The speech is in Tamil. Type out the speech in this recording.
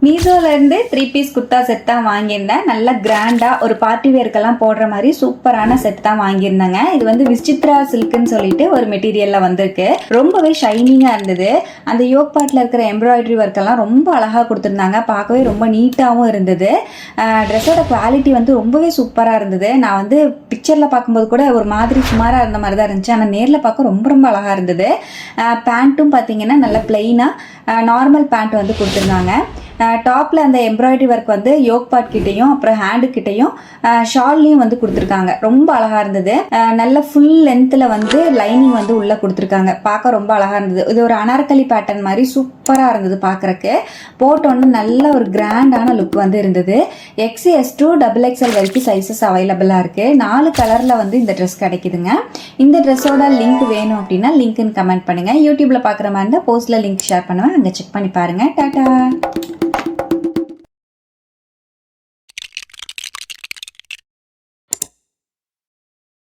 மீஷோல இருந்து 3 பீஸ் குர்தா செட் தான் வாங்கியிருந்தேன். நல்ல கிராண்டா ஒரு பார்ட்டி வேர்க்கெல்லாம் போடுற மாதிரி சூப்பரான செட் தான் வாங்கியிருந்தேங்க. இது வந்து விசித்ரா சில்க்னு சொல்லிட்டு ஒரு மெட்டீரியல்ல வந்திருக்கு. ரொம்பவே ஷைனிங்கா இருந்தது. அந்த யோக் பார்ட்ல இருக்கிற எம்ப்ராய்டரி ஒர்க் எல்லாம் ரொம்ப அழகா கொடுத்துருந்தாங்க. பார்க்கவே ரொம்ப நீட்டாகவும் இருந்தது. ட்ரெஸ்ஸோட குவாலிட்டி வந்து ரொம்பவே சூப்பரா இருந்தது. நான் வந்து பிக்சர்ல பார்க்கும்போது கூட ஒரு மாதிரி சுமாரா இருந்த மாதிரி தான் இருந்துச்சு. ஆனால் நேரில் பார்க்க ரொம்ப ரொம்ப அழகா இருந்தது. பேண்ட்டும் பார்த்தீங்கன்னா நல்ல பிளெயினா நார்மல் பேண்ட் வந்து கொடுத்துருந்தாங்க. டாப்பில் அந்த எம்ப்ராய்டரி ஒர்க் வந்து யோக் பார்ட் கிட்டையும் அப்புறம் ஹேண்டு கிட்டையும் ஷால்லையும் வந்து கொடுத்துருக்காங்க. ரொம்ப அழகாக இருந்தது. நல்ல ஃபுல் லென்த்தில் வந்து லைனிங் வந்து உள்ளே கொடுத்துருக்காங்க. பார்க்க ரொம்ப அழகாக இருந்தது. இது ஒரு அனார்கலி பேட்டர்ன் மாதிரி சூப்பராக இருந்தது பார்க்குறக்கு. போட்டோன்னு நல்ல ஒரு கிராண்டான லுக் வந்து இருந்தது. XS to XXL வரைக்கும் சைஸஸ் அவைலபிளாக இருக்குது. 4 கலரில் வந்து இந்த ட்ரெஸ் கிடைக்குதுங்க. இந்த ட்ரெஸ்ஸோட லிங்க் வேணும் அப்படின்னா லிங்க்னு கமெண்ட் பண்ணுங்கள். யூடியூப்பில் பார்க்குற மாதிரி இருந்தால் போஸ்ட்டில் லிங்க் ஷேர் பண்ணுவேன். அங்கே செக் பண்ணி பாருங்கள். டாடா.